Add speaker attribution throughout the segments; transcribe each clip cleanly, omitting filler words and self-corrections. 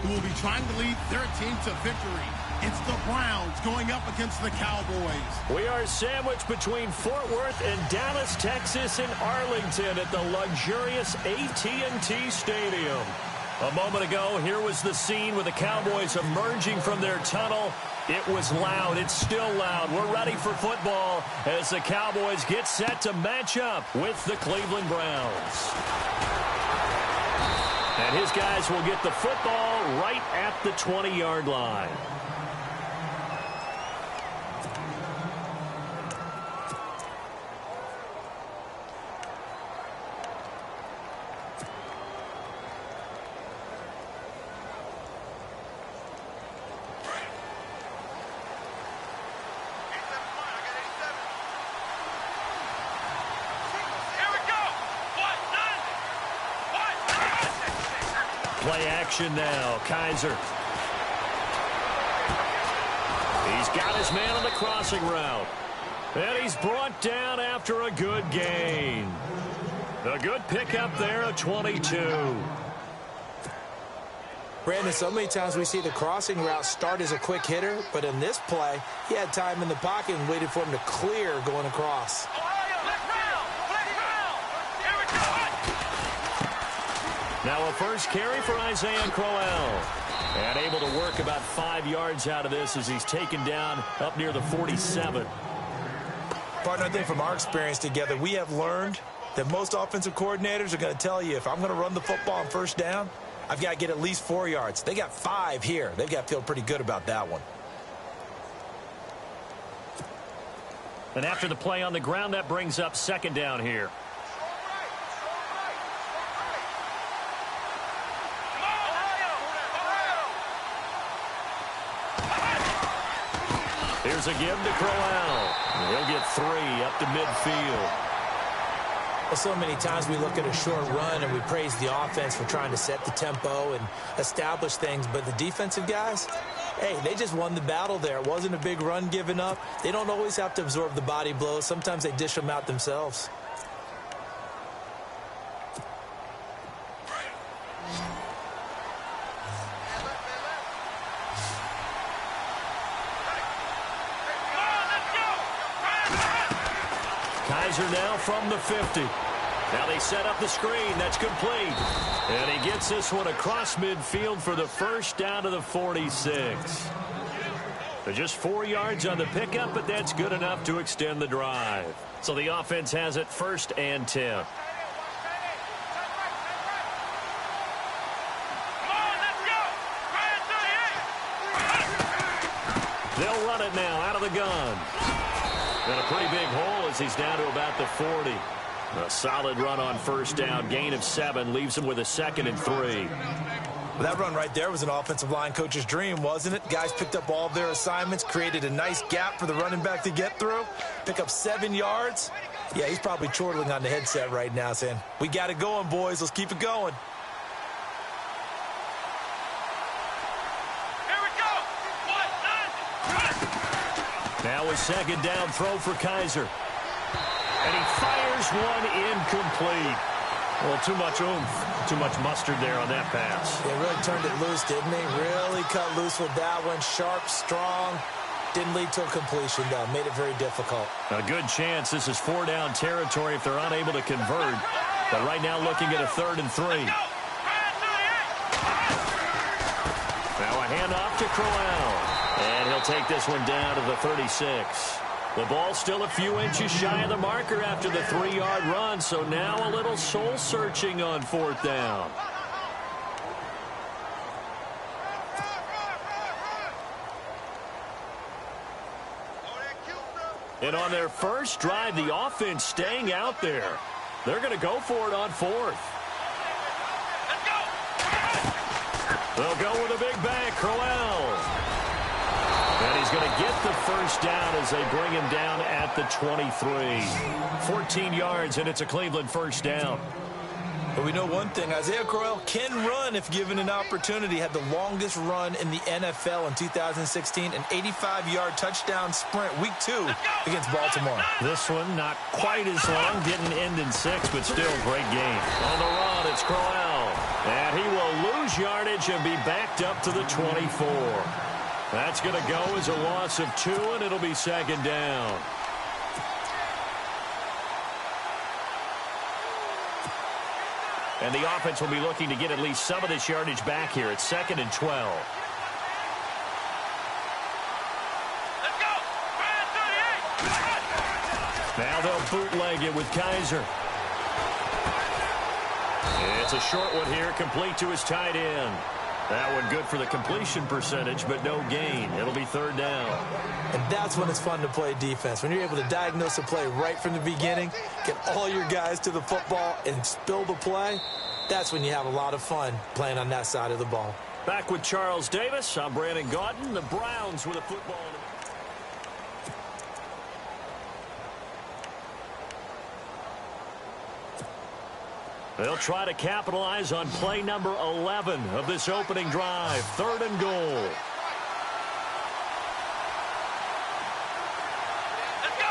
Speaker 1: who will be trying to lead their team to victory. It's the Browns going up against the Cowboys.
Speaker 2: We are sandwiched between Fort Worth and Dallas, Texas, and Arlington at the luxurious AT&T Stadium. A moment ago, here was the scene with the Cowboys emerging from their tunnel. It was loud. It's still loud. We're ready for football as the Cowboys get set to match up with the Cleveland Browns. And his guys will get the football right at the 20-yard line. Play action now. Kaiser. He's got his man on the crossing route. And he's brought down after a good gain. A good pickup there, a 22.
Speaker 3: Brandon, so many times we see the crossing route start as a quick hitter, but in this play, he had time in the pocket and waited for him to clear going across.
Speaker 2: Now a first carry for Isaiah Crowell. And able to work about 5 yards out of this as he's taken down up near the 47.
Speaker 3: Partner, I think from our experience together, we have learned that most offensive coordinators are going to tell you, if I'm going to run the football on first down, I've got to get at least 4 yards. They got 5 here. They've got to feel pretty good about that one.
Speaker 2: And after the play on the ground, that brings up second down here. Here's a give to Crowell. He'll get 3 up to midfield.
Speaker 3: Well, so many times we look at a short run and we praise the offense for trying to set the tempo and establish things, but the defensive guys, hey, they just won the battle there. It wasn't a big run given up. They don't always have to absorb the body blows. Sometimes they dish them out themselves.
Speaker 2: Kaiser now from the 50. Now they set up the screen. That's complete. And he gets this one across midfield for the first down to the 46. So just 4 yards on the pickup, but that's good enough to extend the drive. So the offense has it 1st and 10. They'll run it now out of the gun. And a pretty big hole as he's down to about the 40. A solid run on first down. Gain of 7 leaves him with a 2nd and 3.
Speaker 3: Well, that run right there was an offensive line coach's dream, wasn't it? Guys picked up all of their assignments, created a nice gap for the running back to get through, pick up 7 yards. Yeah, he's probably chortling on the headset right now saying, we got it going, boys. Let's keep it going.
Speaker 2: Now a second down throw for Kaiser. And he fires one incomplete. Well, too much oomph, too much mustard there on that pass.
Speaker 3: They really turned it loose, didn't they? Really cut loose with that one. Sharp, strong. Didn't lead to a completion, though. Made it very difficult.
Speaker 2: A good chance this is 4-down territory if they're unable to convert. But right now looking at a 3rd and 3. Now a handoff to Crowell. And he'll take this one down to the 36. The ball still a few inches shy of the marker after the 3-yard run, so now a little soul-searching on 4th down. And on their first drive, the offense staying out there. They're going to go for it on 4th. They'll go with a big bang, Crowell. And he's going to get the first down as they bring him down at the 23. 14 yards, and it's a Cleveland first down.
Speaker 3: But we know one thing. Isaiah Crowell can run if given an opportunity. Had the longest run in the NFL in 2016, an 85-yard touchdown sprint, week 2 against Baltimore.
Speaker 2: This one not quite as long, didn't end in 6, but still great game. On the run, it's Crowell. And he will lose yardage and be backed up to the 24. That's going to go as a loss of 2, and it'll be second down. And the offense will be looking to get at least some of this yardage back here. It's 2nd and 12.
Speaker 4: Let's go!
Speaker 2: Now they'll bootleg it with Kaiser. It's a short one here, complete to his tight end. That one good for the completion percentage, but no gain. It'll be 3rd down.
Speaker 3: And that's when it's fun to play defense. When you're able to diagnose a play right from the beginning, get all your guys to the football, and spill the play, that's when you have a lot of fun playing on that side of the ball.
Speaker 2: Back with Charles Davis. I'm Brandon Gaudin. The Browns with a football. They'll try to capitalize on play number 11 of this opening drive. 3rd and goal.
Speaker 4: Let's go!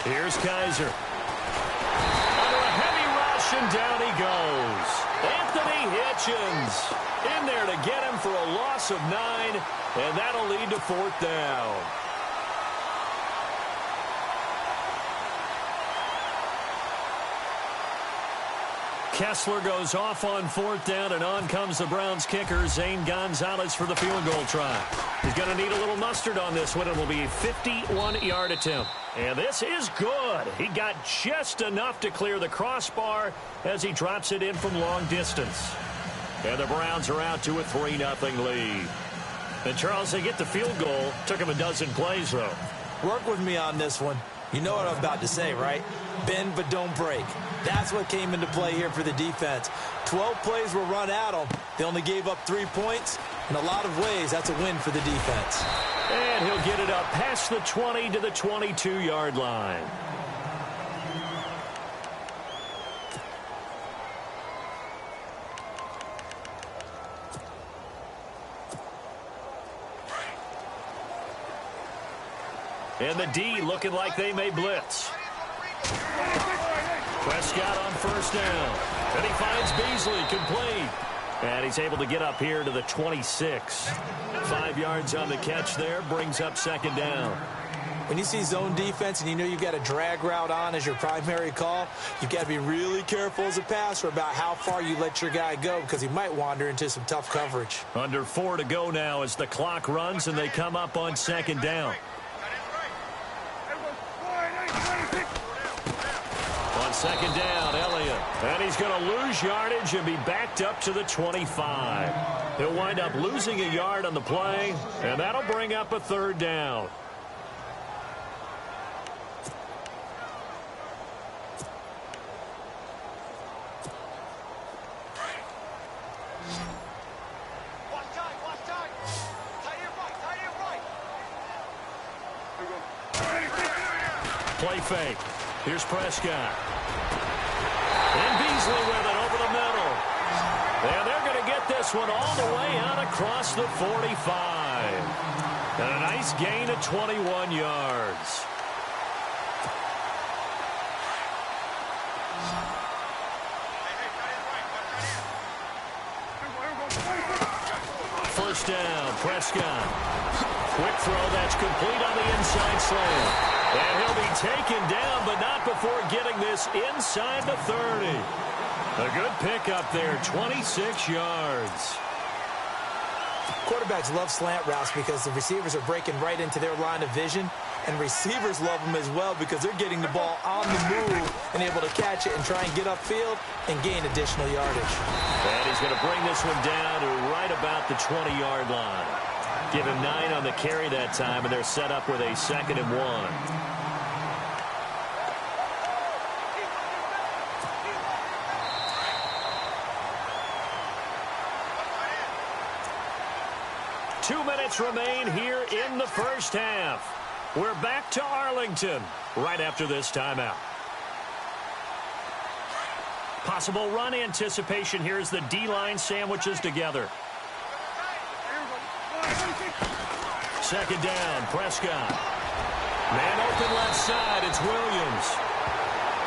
Speaker 2: Here's Kaiser. Under a heavy rush, and down he goes. Anthony Hitchens in there to get him for a loss of 9, and that'll lead to 4th down. Kessler goes off on 4th down, and on comes the Browns kicker, Zane Gonzalez, for the field goal try. He's going to need a little mustard on this one. It will be a 51-yard attempt. And this is good. He got just enough to clear the crossbar as he drops it in from long distance. And the Browns are out to a 3-0 lead. And, Charles, they get the field goal. Took him a dozen plays, though.
Speaker 3: Work with me on this one. You know what I'm about to say, right? Bend but don't break. That's what came into play here for the defense. 12 plays were run at them. They only gave up 3 points. In a lot of ways, that's a win for the defense.
Speaker 2: And he'll get it up past the 20 to the 22-yard line. And the D looking like they may blitz. Prescott on 1st down. And he finds Beasley complete. And he's able to get up here to the 26. 5 yards on the catch there. Brings up 2nd down.
Speaker 3: When you see zone defense and you know you've got a drag route on as your primary call, you've got to be really careful as a passer about how far you let your guy go, because he might wander into some tough coverage.
Speaker 2: Under 4 to go now as the clock runs and they come up on 2nd down. On 2nd down, Elliott. And he's going to lose yardage and be backed up to the 25. He'll wind up losing a yard on the play, and that'll bring up a 3rd down. Play fake. Here's Prescott. And Beasley with it over the middle. And they're going to get this one all the way out across the 45. And a nice gain of 21 yards. First down, Prescott. Quick throw that's complete on the inside slant. And he'll be taken down, but not before getting this inside the 30. A good pickup there, 26 yards.
Speaker 3: Quarterbacks love slant routes because the receivers are breaking right into their line of vision, and receivers love them as well because they're getting the ball on the move and able to catch it and try and get upfield and gain additional yardage.
Speaker 2: And he's going to bring this one down to right about the 20-yard line. Give him 9 on the carry that time, and they're set up with a 2nd and 1. Two minutes remain here in the first half. We're back to Arlington right after this timeout. Possible run anticipation here as the D-line sandwiches together. 2nd down, Prescott. Man open left side, it's Williams.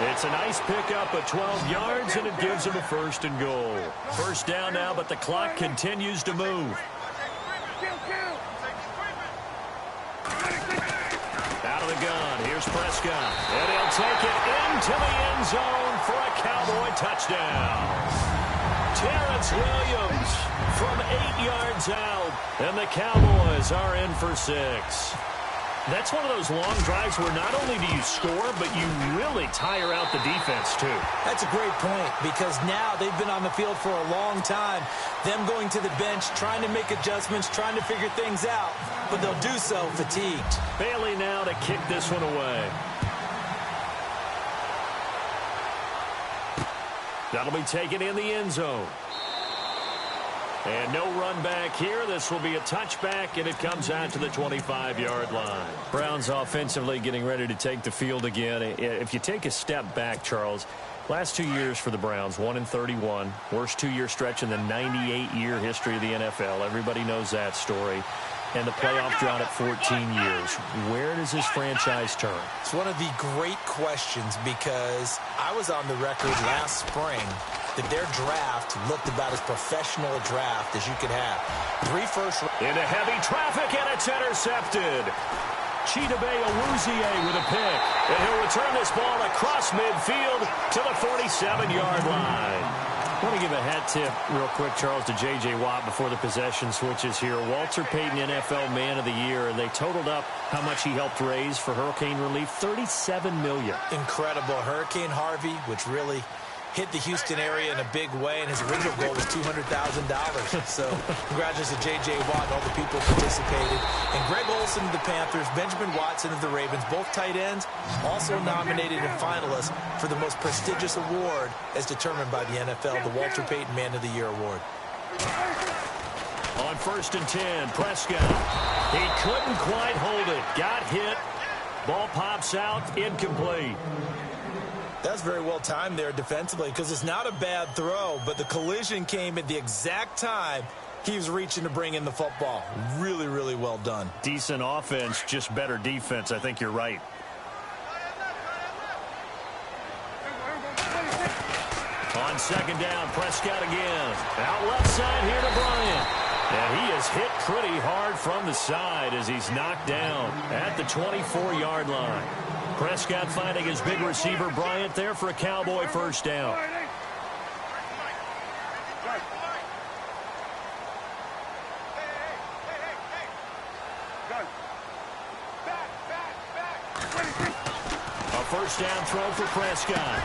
Speaker 2: It's a nice pickup of 12 yards, and it gives him a 1st and goal. First down now, but the clock continues to move. Out of the gun, here's Prescott. And he'll take it into the end zone for a Cowboy touchdown. Terrence Williams from 8 yards out, and the Cowboys are in for 6. That's one of those long drives where not only do you score, but you really tire out the defense, too.
Speaker 3: That's a great point, because now they've been on the field for a long time. Them going to the bench, trying to make adjustments, trying to figure things out, but they'll do so fatigued.
Speaker 2: Bailey now to kick this one away. That'll be taken in the end zone. And no run back here. This will be a touchback, and it comes out to the 25-yard line. Browns offensively getting ready to take the field again. If you take a step back, Charles, last 2 years for the Browns, 1-31, worst 2-year stretch in the 98-year history of the NFL. Everybody knows that story. And the playoff drought at 14 years. Where does this franchise turn?
Speaker 3: It's one of the great questions, because I was on the record last spring that their draft looked about as professional a draft as you could have. 3 first.
Speaker 2: Into heavy traffic, and it's intercepted. Chidobe Awuzie with a pick. And he'll return this ball across midfield to the 47-yard line. I want to give a hat tip real quick, Charles, to J.J. Watt before the possession switches here. Walter Payton, NFL Man of the Year, and they totaled up how much he helped raise for hurricane relief, $37 million.
Speaker 3: Incredible. Hurricane Harvey, which really hit the Houston area in a big way, and his original goal was $200,000. So congratulations to J.J. Watt and all the people who participated. And Greg Olsen of the Panthers, Benjamin Watson of the Ravens, both tight ends, also nominated and finalists for the most prestigious award as determined by the NFL, the Walter Payton Man of the Year Award.
Speaker 2: On 1st and 10, Prescott. He couldn't quite hold it. Got hit. Ball pops out, incomplete.
Speaker 3: That's very well timed there defensively, because it's not a bad throw, but the collision came at the exact time he was reaching to bring in the football. Really, really well done.
Speaker 2: Decent offense, just better defense. I think you're right. On 2nd down, Prescott again. Out left side here to Bryant. And he is hit pretty hard from the side as he's knocked down at the 24-yard line. Prescott finding his big receiver Bryant there for a Cowboy first down. A first down throw for Prescott.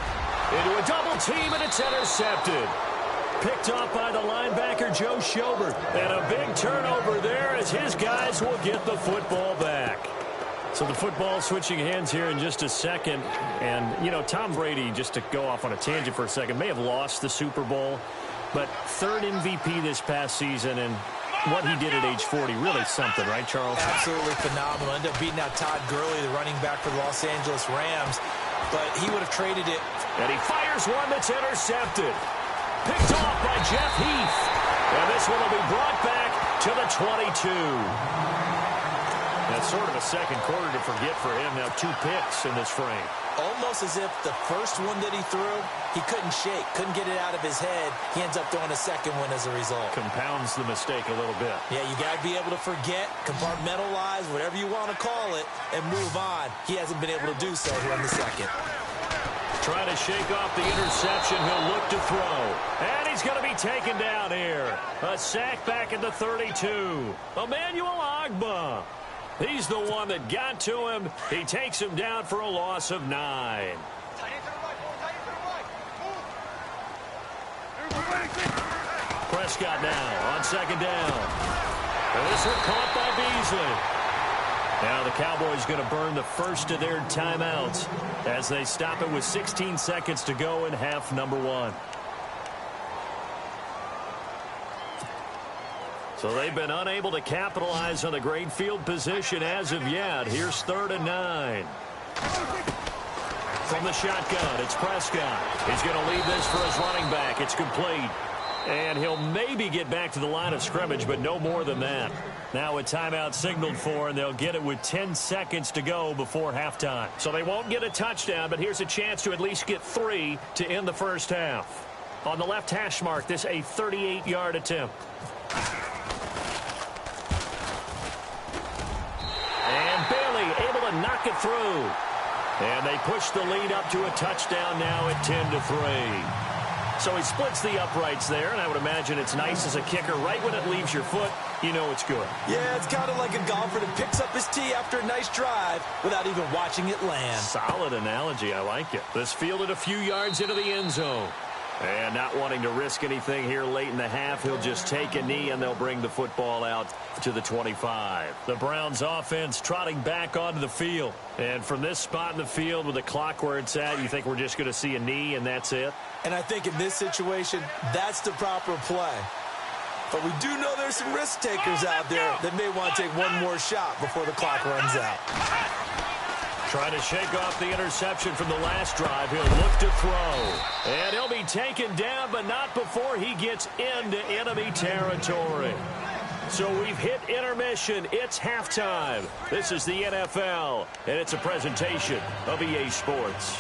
Speaker 2: Into a double team, and it's intercepted. Picked off by the linebacker Joe Schobert. And a big turnover there as his guys will get the football back. So the football switching hands here in just a second. And, you know, Tom Brady, just to go off on a tangent for a second, may have lost the Super Bowl. But 3rd MVP this past season, and what he did at age 40, really something, right, Charles?
Speaker 3: Absolutely phenomenal. Ended up beating out Todd Gurley, the running back for the Los Angeles Rams. But he would have traded it.
Speaker 2: And he fires one that's intercepted. Picked off by Jeff Heath. And this one will be brought back to the 22. That's sort of a second quarter to forget for him. Now 2 picks in this frame.
Speaker 3: Almost as if the first one that he threw, he couldn't shake, couldn't get it out of his head. He ends up throwing a second one as a result.
Speaker 2: Compounds the mistake a little bit.
Speaker 3: Yeah, you got to be able to forget, compartmentalize, whatever you want to call it, and move on. He hasn't been able to do so here in the second.
Speaker 2: Trying to shake off the interception. He'll look to throw. And he's going to be taken down here. A sack back at the 32. Emmanuel Ogbah. He's the one that got to him. He takes him down for a loss of 9. Prescott now on 2nd down. And this one caught by Beasley. Now the Cowboys going to burn the first of their timeouts as they stop it with 16 seconds to go in half number 1. So they've been unable to capitalize on a great field position as of yet. Here's 3rd and 9. From the shotgun, it's Prescott. He's going to lead this for his running back. It's complete. And he'll maybe get back to the line of scrimmage, but no more than that. Now a timeout signaled for, and they'll get it with 10 seconds to go before halftime. So they won't get a touchdown, but here's a chance to at least get 3 to end the first half. On the left hash mark, this a 38-yard attempt. And Bailey able to knock it through. And they push the lead up to a touchdown now at 10-3. So he splits the uprights there, and I would imagine it's nice as a kicker. Right when it leaves your foot, you know it's good.
Speaker 3: Yeah, it's kind of like a golfer that picks up his tee after a nice drive without even watching it land.
Speaker 2: Solid analogy. I like it. This fielded a few yards into the end zone. And not wanting to risk anything here late in the half, he'll just take a knee, and they'll bring the football out to the 25. The Browns offense trotting back onto the field. And from this spot in the field with the clock where it's at, you think we're just going to see a knee and that's it?
Speaker 3: And I think in this situation, that's the proper play. But we do know there's some risk takers out there that may want to take one more shot before the clock runs out.
Speaker 2: Trying to shake off the interception from the last drive. He'll look to throw. And he'll be taken down, but not before he gets into enemy territory. So we've hit intermission. It's halftime. This is the NFL, and it's a presentation of EA Sports.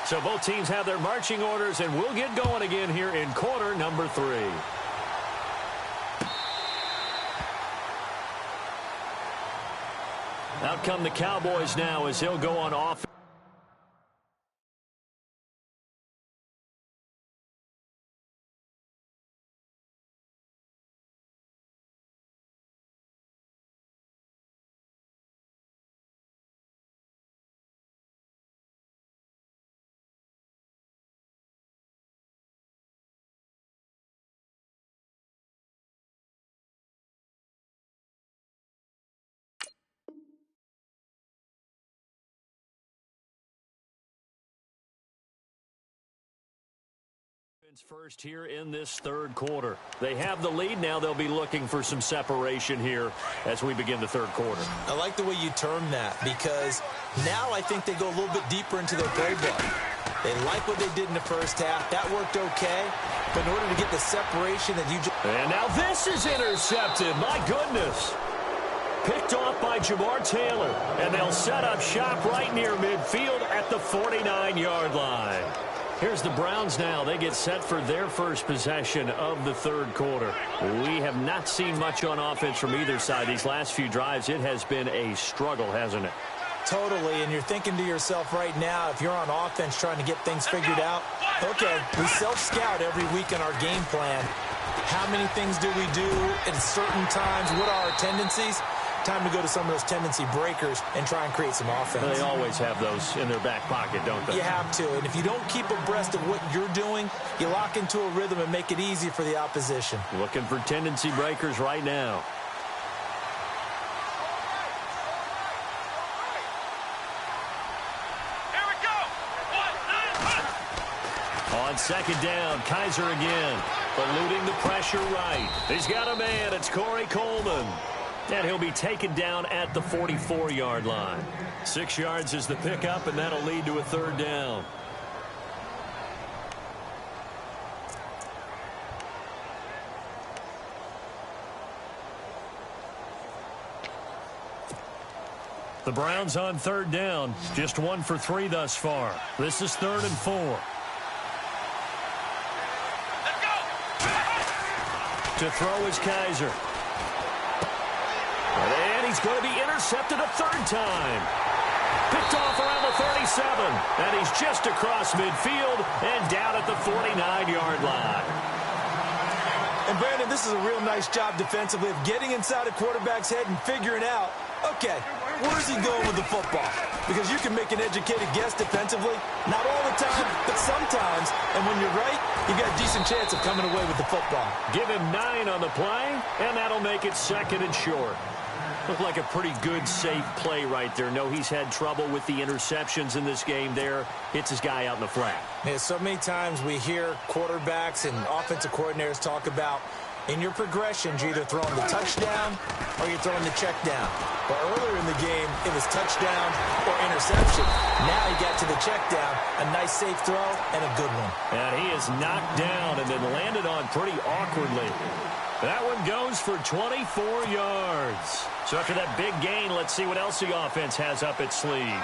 Speaker 2: So both teams have their marching orders, and we'll get going again here in quarter number 3. Out come the Cowboys now as he'll go on offense. First here in this third quarter. They have the lead now. They'll be looking for some separation here as we begin the third quarter.
Speaker 3: I like the way you term that, because now I think they go a little bit deeper into their playbook. They like what they did in the first half. That worked okay. But in order to get the separation that you just...
Speaker 2: And now this is intercepted. My goodness. Picked off by Jamar Taylor. And they'll set up shop right near midfield at the 49-yard line. Here's the Browns now. They get set for their first possession of the third quarter. We have not seen much on offense from either side. These last few drives, it has been a struggle, hasn't it?
Speaker 3: Totally, and you're thinking to yourself right now, if you're on offense trying to get things figured out, okay, we self-scout every week in our game plan. How many things do we do at certain times? What are our tendencies? Time to go to some of those tendency breakers and try and create some offense.
Speaker 2: They always have those in their back pocket, don't they?
Speaker 3: You have to, and if you don't keep abreast of what you're doing, you lock into a rhythm and make it easy for the opposition.
Speaker 2: Looking for tendency breakers right now.
Speaker 4: Here we go. 1, 9, 1.
Speaker 2: On second down, Kaiser again. Eluding the pressure right. He's got a man. It's Corey Coleman. And he'll be taken down at the 44-yard line. 6 yards is the pickup, and that'll lead to a third down. The Browns on third down. Just 1 for 3 thus far. This is 3rd and 4.
Speaker 4: Let's go.
Speaker 2: To throw is Kaiser. And he's going to be intercepted a third time. Picked off around the 37. And he's just across midfield and down at the 49-yard line.
Speaker 3: And, Brandon, this is a real nice job defensively of getting inside a quarterback's head and figuring out, okay, where's he going with the football? Because you can make an educated guess defensively. Not all the time, but sometimes. And when you're right, you got a decent chance of coming away with the football.
Speaker 2: Give him 9 on the play, and that'll make it 2nd and short. Looked like a pretty good, safe play right there. No, he's had trouble with the interceptions in this game there. Hits his guy out in the flat.
Speaker 3: Yeah, so many times we hear quarterbacks and offensive coordinators talk about In your progressions, you're either throwing the touchdown or you're throwing the check down. But earlier in the game, it was touchdown or interception. Now he got to the check down, a nice safe throw, and a good one.
Speaker 2: And he is knocked down and then landed on pretty awkwardly. That one goes for 24 yards. So after that big gain, let's see what else the offense has up its sleeve.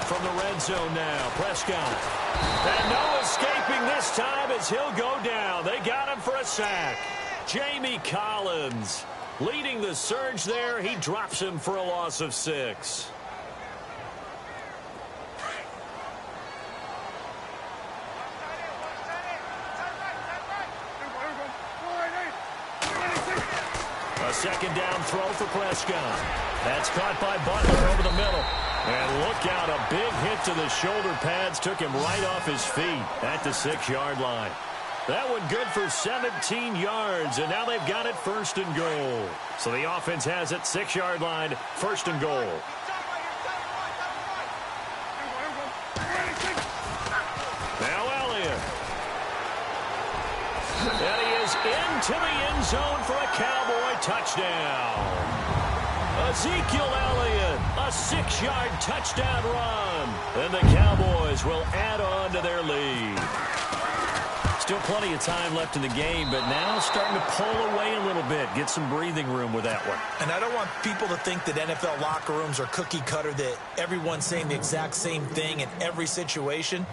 Speaker 2: From the red zone now, Prescott. And no escaping this time as he'll go down. They got him for a sack. Jamie Collins leading the surge there. He drops him for a loss of 6. A second down throw for Prescott. That's caught by Butler over the middle. And look out, a big hit to the shoulder pads took him right off his feet at the 6-yard line. That one good for 17 yards, and now they've got it 1st and goal. So the offense has it, 6-yard line, 1st and goal. Now Elliott. And he is into the end zone for a Cowboy touchdown. Ezekiel Elliott, a 6-yard touchdown run. And the Cowboys will add on to their lead. Still plenty of time left in the game, but now starting to pull away a little bit, get some breathing room with that one.
Speaker 3: And I don't want people to think that NFL locker rooms are cookie cutter, that everyone's saying the exact same thing in every situation.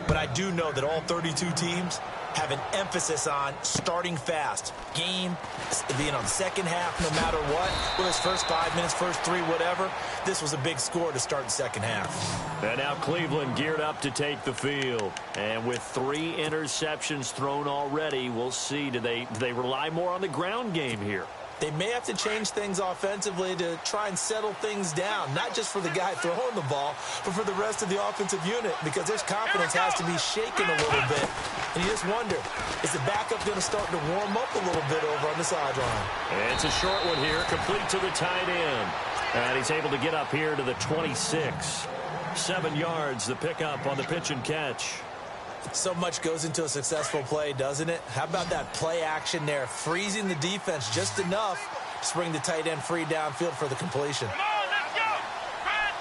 Speaker 3: But I do know that all 32 teams have an emphasis on starting fast. Game, the second half, no matter what. Whether it's first 5 minutes, first 3, whatever. This was a big score to start the second half.
Speaker 2: And now Cleveland geared up to take the field. And with 3 interceptions thrown already, we'll see. Do they rely more on the ground game here?
Speaker 3: They may have to change things offensively to try and settle things down, not just for the guy throwing the ball, but for the rest of the offensive unit, because their confidence has to be shaken a little bit. And you just wonder, is the backup going to start to warm up a little bit over on the sideline?
Speaker 2: It's a short one here, complete to the tight end. And he's able to get up here to the 26. 7 yards, the pickup on the pitch and catch.
Speaker 3: So much goes into a successful play, doesn't it? How about that play action there, freezing the defense just enough to bring the tight end free downfield for the completion.
Speaker 4: Come on, let's go. Ryan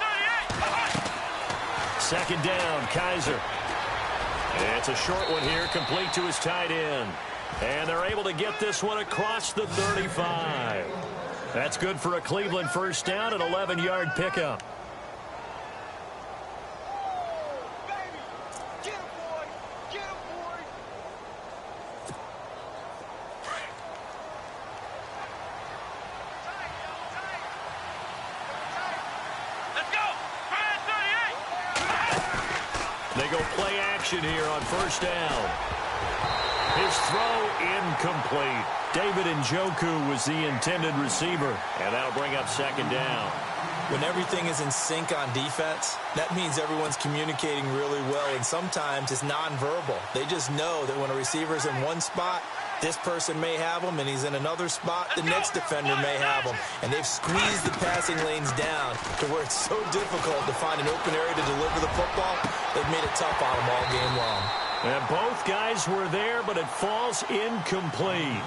Speaker 4: 38.
Speaker 2: Second down, Kaiser. It's a short one here, complete to his tight end. And they're able to get this one across the 35. That's good for a Cleveland first down, an 11-yard pickup. They go play action here on first down. His throw incomplete. David Njoku was the intended receiver, and that'll bring up second down.
Speaker 3: When everything is in sync on defense, that means everyone's communicating really well, and sometimes it's nonverbal. They just know that when a receiver's in one spot, this person may have him, and he's in another spot, the next defender may have him. And they've squeezed the passing lanes down to where it's so difficult to find an open area to deliver the football. They've made it tough on them all game long.
Speaker 2: And both guys were there, but it falls incomplete.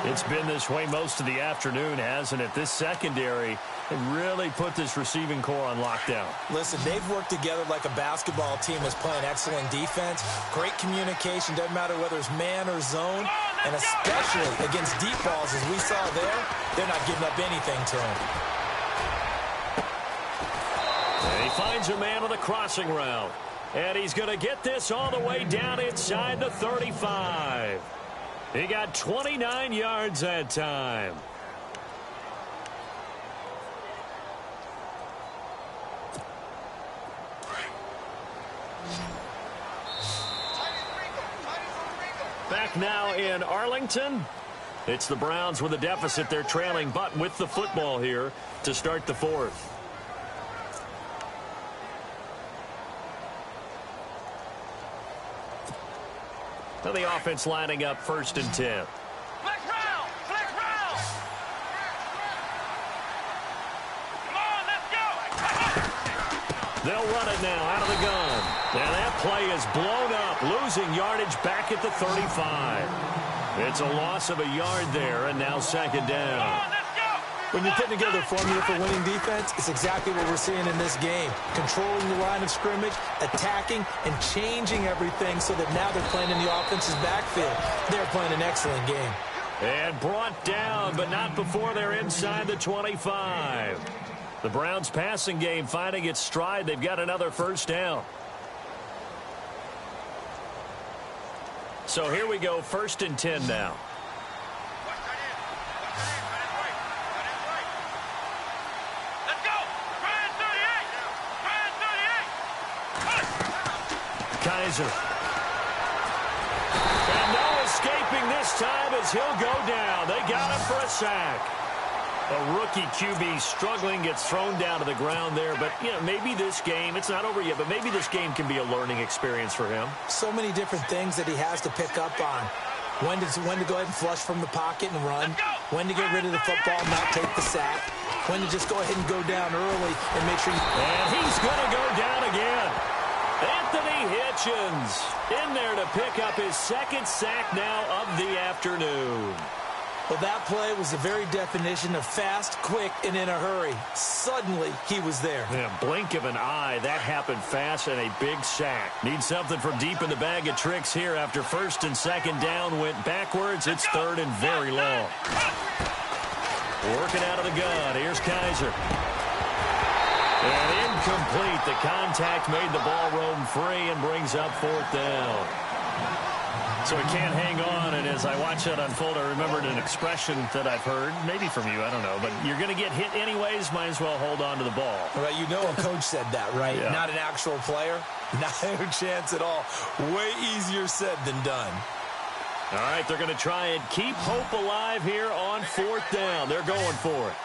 Speaker 2: It's been this way most of the afternoon, hasn't it? This secondary really put this receiving core on lockdown.
Speaker 3: Listen, they've worked together like a basketball team that's playing excellent defense. Great communication, doesn't matter whether it's man or zone. And especially against deep balls, as we saw there, they're not giving up anything to him.
Speaker 2: And he finds a man on the crossing route. And he's going to get this all the way down inside the 35. He got 29 yards that time. Back now in Arlington. It's the Browns with a deficit. They're trailing, but with the football here to start the fourth. Now the offense lining up 1st and 10.
Speaker 4: Flex round. Flex round. Come on, let's go.
Speaker 2: They'll run it now out of the gun. Now that play is blown up. up, losing yardage back at the 35. It's a loss of a yard there, and now second down.
Speaker 3: When you're putting together a formula for winning defense, it's exactly what we're seeing in this game. Controlling the line of scrimmage, attacking, and changing everything so that now they're playing in the offense's backfield. They're playing an excellent game.
Speaker 2: And brought down, but not before they're inside the 25. The Browns' passing game finding its stride. They've got another first down. So here we go, 1st and 10 now.
Speaker 4: Let's go! Ryan 38! Ryan 38!
Speaker 2: Kaiser. And no escaping this time as he'll go down. They got him for a sack. A rookie QB struggling, gets thrown down to the ground there. But, you know, maybe this game, it's not over yet, but maybe this game can be a learning experience for him.
Speaker 3: So many different things that he has to pick up on. When to go ahead and flush from the pocket and run. When to get rid of the football and not take the sack. When to just go ahead and go down early and make sure you...
Speaker 2: And he's going to go down again. Anthony Hitchens in there to pick up his second sack now of the afternoon.
Speaker 3: Well, that play was the very definition of fast, quick, and in a hurry. Suddenly, he was there.
Speaker 2: Yeah, blink of an eye. That happened fast and a big sack. Need something from deep in the bag of tricks here after 1st and 2nd down went backwards. It's 3rd and very long. Working out of the gun. Here's Kaiser. And incomplete. The contact made the ball roam free and brings up 4th down. So he can't hang on, and as I watch that unfold, I remembered an expression that I've heard, maybe from you, I don't know, but you're going to get hit anyways, might as well hold on to the ball.
Speaker 3: Well, you know a coach said that, right?
Speaker 2: Yeah.
Speaker 3: Not an actual player. Not a chance at all. Way easier said than done.
Speaker 2: All right, they're going to try and keep hope alive here on 4th down. They're going for it.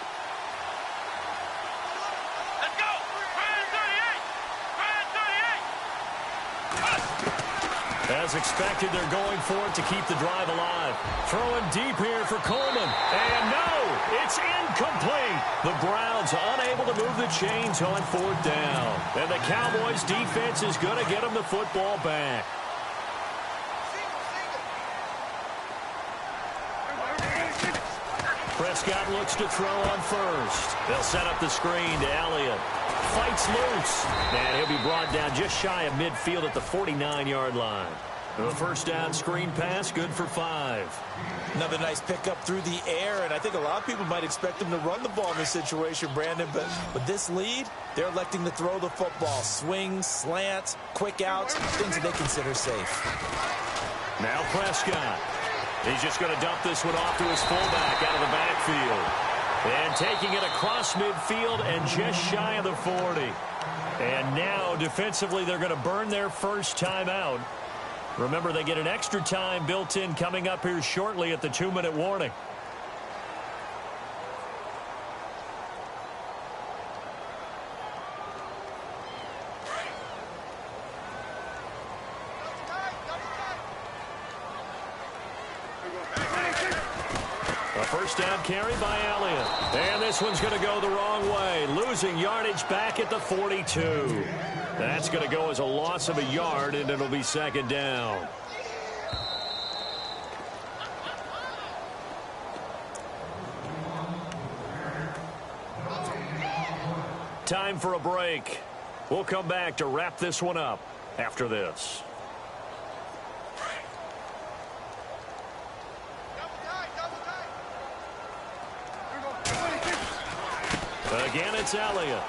Speaker 4: Let's go! Ryan 38! Ryan 38!
Speaker 2: As expected, they're going for it to keep the drive alive. Throwing deep here for Coleman. And no, it's incomplete. The Browns unable to move the chains on 4th down. And the Cowboys' defense is going to get them the football back. Prescott looks to throw on 1st. They'll set up the screen to Elliott. Fights loose. And he'll be brought down just shy of midfield at the 49-yard line. The 1st down screen pass, good for 5.
Speaker 3: Another nice pickup through the air, and I think a lot of people might expect him to run the ball in this situation, Brandon, but with this lead, they're electing to throw the football. Swings, slants, quick outs, things that they consider safe.
Speaker 2: Now Prescott. He's just going to dump this one off to his fullback out of the backfield. And taking it across midfield and just shy of the 40. And now, defensively, they're going to burn their first timeout. Remember, they get an extra time built in coming up here shortly at the 2-minute warning. A first down carry by Elliott. And this one's going to go the wrong way. Losing yardage back at the 42. That's going to go as a loss of a yard, and it'll be 2nd down. Time for a break. We'll come back to wrap this one up after this. Again, it's Elliott.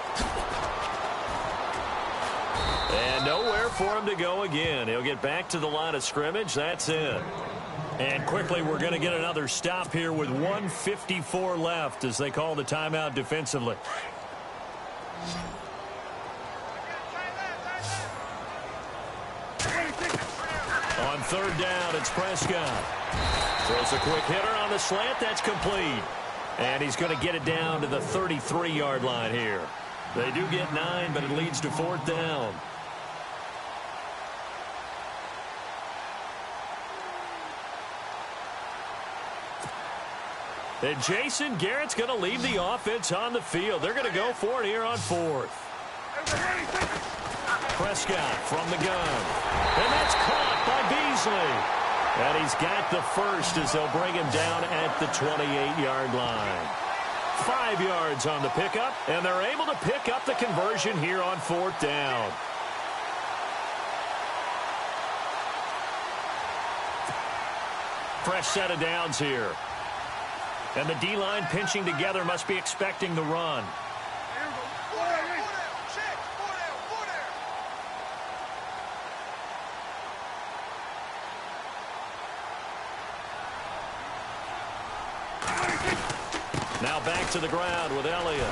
Speaker 2: And nowhere for him to go again. He'll get back to the line of scrimmage. That's it. And quickly, we're going to get another stop here with 1:54 left as they call the timeout defensively. On 3rd down, it's Prescott. Throws a quick hitter on the slant. That's complete. And he's going to get it down to the 33-yard line here. They do get 9, but it leads to 4th down. And Jason Garrett's going to leave the offense on the field. They're going to go for it here on 4th. Prescott from the gun. And that's caught by Beasley. And he's got the first as they'll bring him down at the 28-yard line. 5 yards on the pickup, and they're able to pick up the conversion here on 4th down. Fresh set of downs here. And the D-line pinching together must be expecting the run. Now back to the ground with Elliott.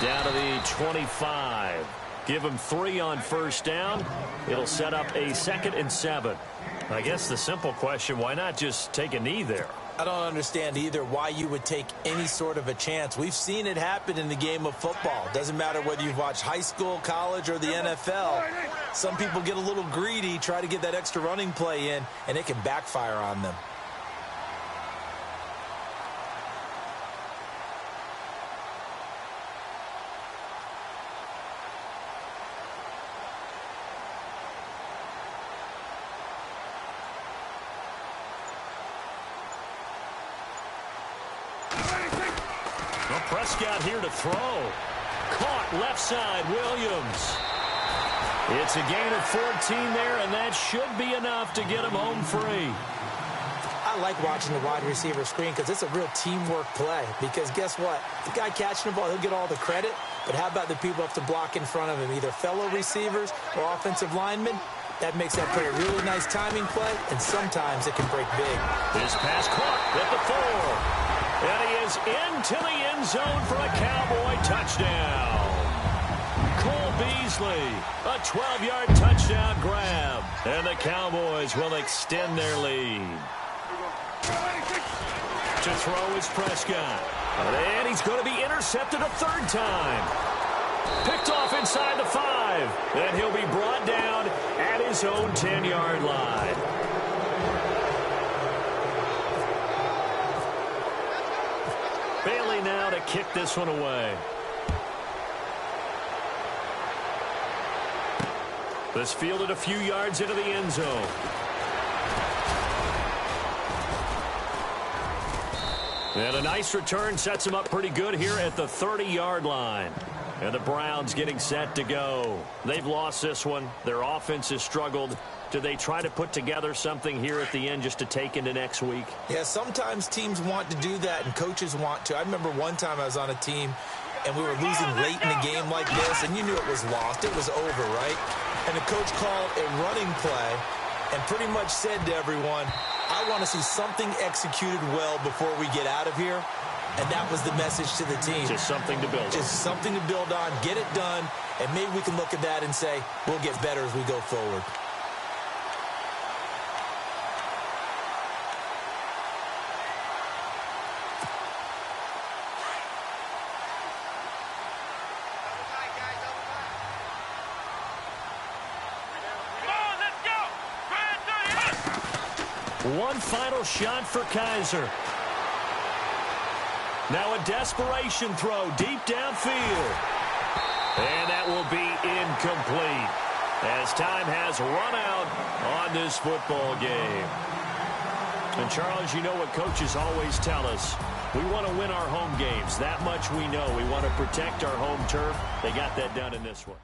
Speaker 2: Down to the 25. Give him 3 on 1st down. It'll set up a 2nd and 7. I guess the simple question, why not just take a knee there?
Speaker 3: I don't understand either why you would take any sort of a chance. We've seen it happen in the game of football. Doesn't matter whether you've watched high school, college, or the NFL. Some people get a little greedy, try to get that extra running play in, and it can backfire on them.
Speaker 2: Prescott here to throw. Caught left side, Williams. It's a gain of 14 there, and that should be enough to get him home free.
Speaker 3: I like watching the wide receiver screen because it's a real teamwork play. Because guess what? The guy catching the ball, he'll get all the credit. But how about the people who have to block in front of him, either fellow receivers or offensive linemen? That makes that play a really nice timing play, and sometimes it can break big.
Speaker 2: This pass caught at the 4. And he is into the end zone for a Cowboy touchdown. Cole Beasley, a 12-yard touchdown grab. And the Cowboys will extend their lead. To throw is Prescott. And he's going to be intercepted a 3rd time. Picked off inside the 5. And he'll be brought down at his own 10-yard line. Bailey now to kick this one away. This fielded a few yards into the end zone. And a nice return sets him up pretty good here at the 30-yard line. And the Browns getting set to go. They've lost this one. Their offense has struggled. Do they try to put together something here at the end just to take into next week?
Speaker 3: Yeah, sometimes teams want to do that and coaches want to. I remember one time I was on a team and we were losing late in the game like this, and you knew it was lost. It was over, right? And the coach called a running play and pretty much said to everyone, I want to see something executed well before we get out of here. And that was the message to the team.
Speaker 2: Just something to build on.
Speaker 3: Just something to build on, get it done, and maybe we can look at that and say, we'll get better as we go forward.
Speaker 2: One final shot for Kaiser. Now a desperation throw deep downfield. And that will be incomplete as time has run out on this football game. And Charles, you know what coaches always tell us. We want to win our home games. That much we know. We want to protect our home turf. They got that done in this one.